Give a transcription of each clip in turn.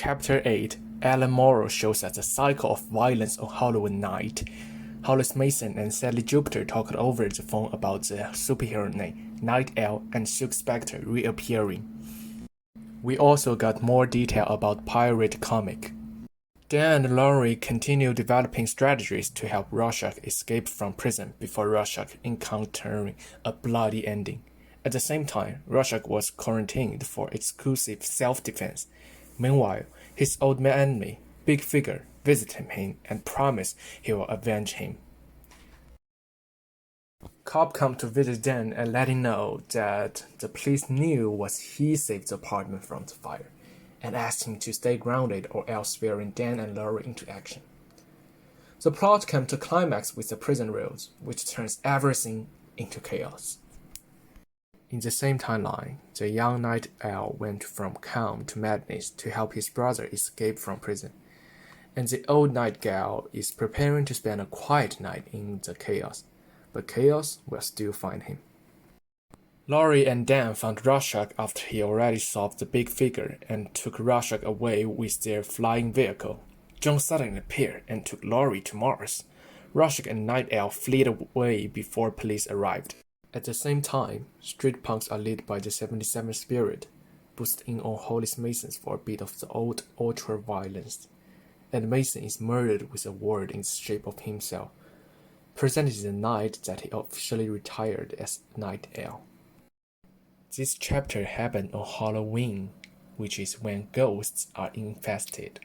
Chapter 8, Alan Morrow shows us a cycle of violence on Halloween night. Hollis Mason and Sally Jupiter talked over the phone about the superhero name, Night Owl, and Silk Spectre reappearing. We also got more detail about Pirate Comic. Dan and Laurie continue developing strategies to help Rorschach escape from prison before Rorschach encountering a bloody ending. At the same time, Rorschach was quarantined for exclusive self-defense. Meanwhile, his old enemy, Big Figure, visited him and promised he will avenge him. Cobb come to visit Dan and let him know that the police knew was he saved the apartment from the fire, and asked him to stay grounded or else swearing Dan and Laurie into action. The plot came to climax with the prison rules, which turns everything into chaos. In the same timeline, the young Night Owl went from calm to madness to help his brother escape from prison, and the old Night Owl is preparing to spend a quiet night in the chaos, but chaos will still find him. Laurie and Dan found Rorschach after he already solved the Big Figure and took Rorschach away with their flying vehicle. John suddenly appeared and took Laurie to Mars. Rorschach and Night Owl fled away before police arrived. At the same time, street punks are led by the 77 Spirit, boosting on Hollis Mason for a bit of the old ultra-violence, and Mason is murdered with a word in the shape of himself, presented the night that he officially retired as Night Owl. This chapter happened on Halloween, which is when ghosts are infested.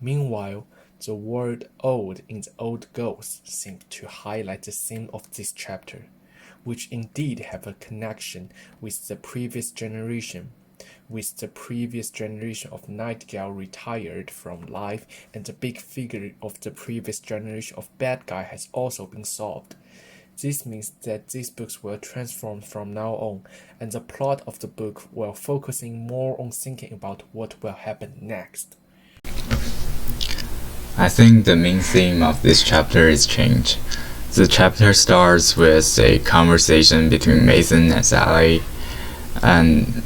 Meanwhile, the word old in the old ghosts seemed to highlight the theme of this chapter, which indeed have a connection with the previous generation of Night Owl retired from life, and the Big Figure of the previous generation of bad guy has also been solved. This means that these books will transform from now on, and the plot of the book will focusing more on thinking about what will happen next. I think the main theme of this chapter is change. The chapter starts with a conversation between Mason and Sally, and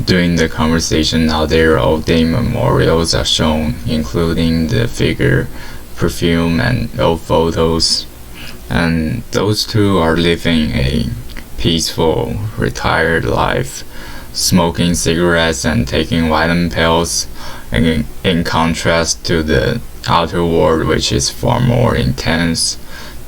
during the conversation, other old day memorials are shown, including the figure, perfume, and old photos. And those two are living a peaceful, retired life, smoking cigarettes and taking vitamin pills, in contrast to the outer world, which is far more intense.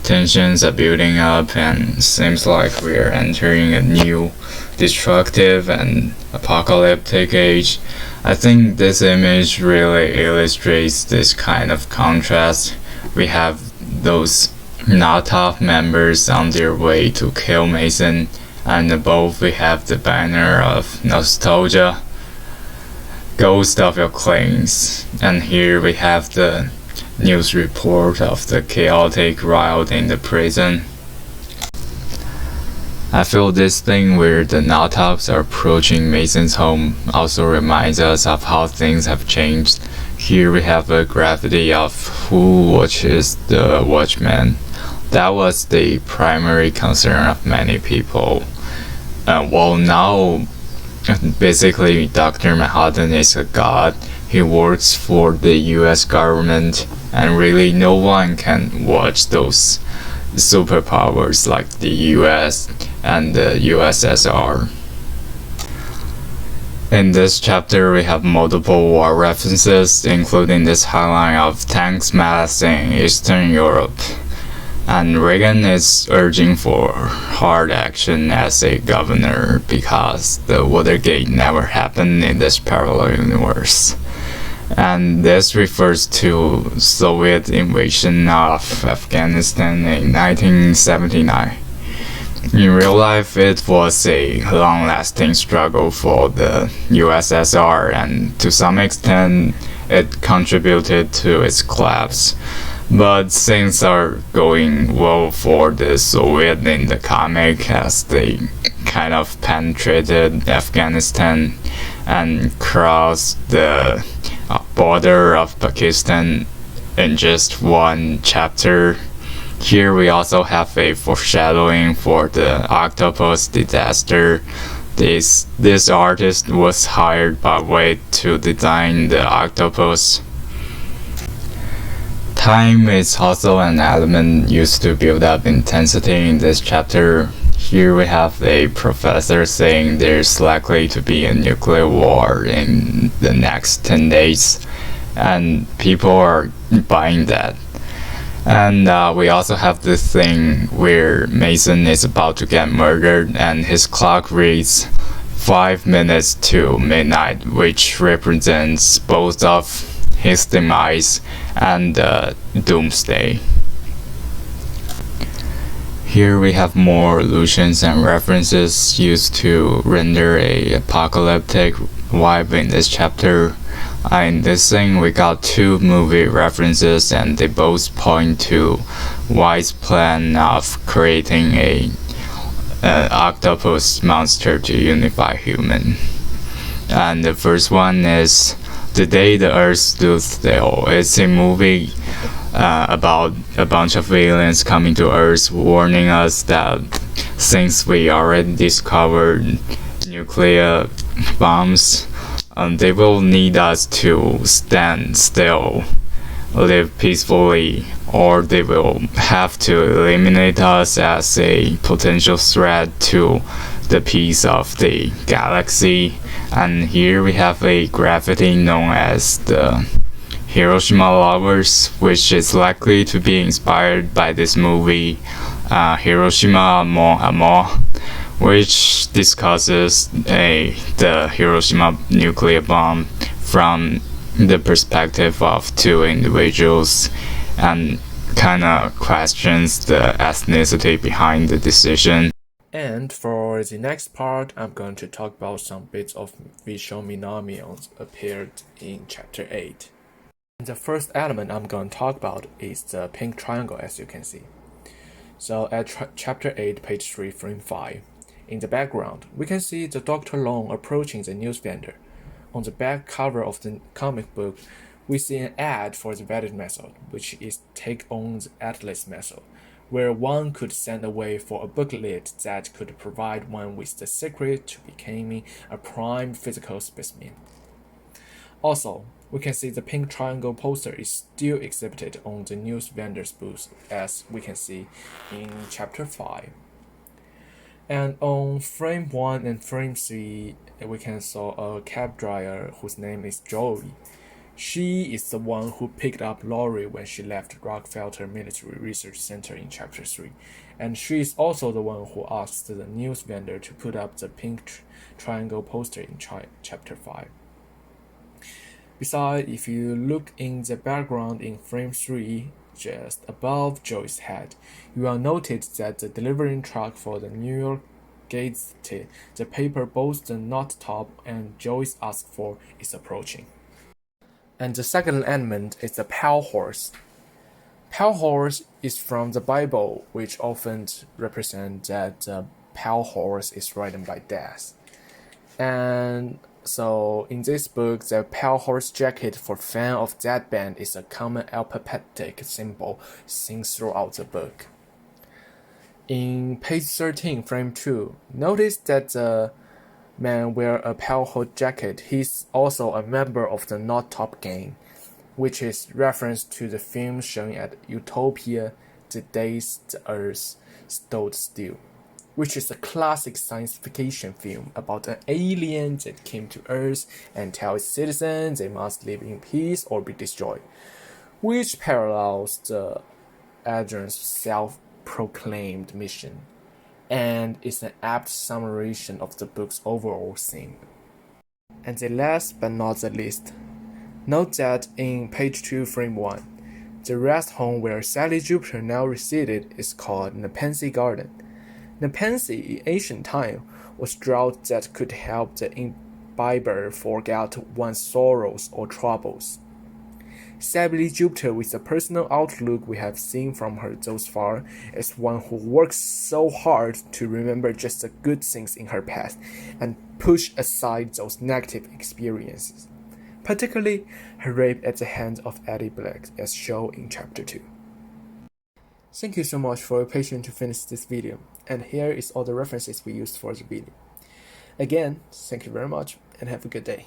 Tensions are building up, and seems like we're entering a new, destructive and apocalyptic age. I think this image really illustrates this kind of contrast. We have those Knot members on their way to kill Mason, and above we have the banner of nostalgia, ghost of your claims, and here we have the news report of the chaotic riot in the prison. I feel this thing where the Knot are approaching Mason's home also reminds us of how things have changed. Here we have a gravity of who watches the Watchman. That was the primary concern of many people. Well, now basically Dr. Manhattan is a god. He works for the US government, and really no one can watch those superpowers like the US and the USSR. In this chapter, we have multiple war references, including this highlight of tanks massed in Eastern Europe. And Reagan is urging for hard action as a governor because the Watergate never happened in this parallel universe. And this refers to Soviet invasion of Afghanistan in 1979. In real life, it was a long-lasting struggle for the USSR, and to some extent, it contributed to its collapse. But things are going well for the Soviet in the comic, as they kind of penetrated Afghanistan and crossed the border of Pakistan in just one chapter. Here we also have a foreshadowing for the octopus disaster This artist was hired by Wade to design the octopus. Time is also an element used to build up intensity in this chapter. Here we have a professor saying there's likely to be a nuclear war in the next 10 days, and people are buying that. And we also have this thing where Mason is about to get murdered and his clock reads 5 minutes to midnight, which represents both of his demise and doomsday. Here we have more allusions and references used to render a apocalyptic vibe in this chapter. In this thing, we got 2 movie references, and they both point to White's plan of creating an octopus monster to unify human. And the first one is The Day the Earth Stood Still. It's a movie about a bunch of aliens coming to Earth, warning us that since we already discovered nuclear bombs, they will need us to stand still, live peacefully, or they will have to eliminate us as a potential threat to the peace of the galaxy. And here we have a graffiti known as the Hiroshima Lovers, which is likely to be inspired by this movie, Hiroshima Mon Amour, which discusses the Hiroshima nuclear bomb from the perspective of 2 individuals and kind of questions the ethnicity behind the decision. And for the next part, I'm going to talk about some bits of visual phenomenons appeared in chapter 8. The first element I'm going to talk about is the pink triangle, as you can see. So at chapter 8, page 3, frame 5, in the background, we can see the Dr. Long approaching the news vendor. On the back cover of the comic book, we see an ad for the vetted method, which is Take On the Atlas method, where one could send away for a booklet that could provide one with the secret to becoming a prime physical specimen. Also, we can see the pink triangle poster is still exhibited on the news vendor's booth, as we can see in chapter 5. And on frame 1 and frame 3, we can saw a cab driver whose name is Joey. She is the one who picked up Lori when she left Rockefeller Military Research Center in chapter 3, and she is also the one who asked the news vendor to put up the pink triangle poster in chapter 5. Besides, if you look in the background in frame 3, just above Joey's head, you will notice that the delivering truck for the New York Gazette, the paper both the knot top and Joey's asked for, is approaching. And the second element is the pale horse. Pale horse is from the Bible, which often represents that the pale horse is ridden by death. And so in this book, the pale horse jacket for fan of that band is a common alphabetic symbol seen throughout the book. In page 13, frame 2, notice that the man wear a pale horse jacket. He's also a member of the Knot Top Gang, which is reference to the film shown at Utopia, The Days the Earth Stood Still, which is a classic science fiction film about an alien that came to Earth and tells its citizens they must live in peace or be destroyed, which parallels the alien's self-proclaimed mission, and is an apt summation of the book's overall theme. And the last but not the least, note that in page 2, frame 1, the rest home where Sally Jupiter now resided is called Nepenthe Garden. Nepenthe in ancient time was drought that could help the imbiber forget one's sorrows or troubles. Sally Jupiter, with the personal outlook we have seen from her thus far, is one who works so hard to remember just the good things in her past and push aside those negative experiences, particularly her rape at the hands of Eddie Black, as shown in chapter 2. Thank you so much for your patience to finish this video, and here is all the references we used for the video. Again, thank you very much and have a good day.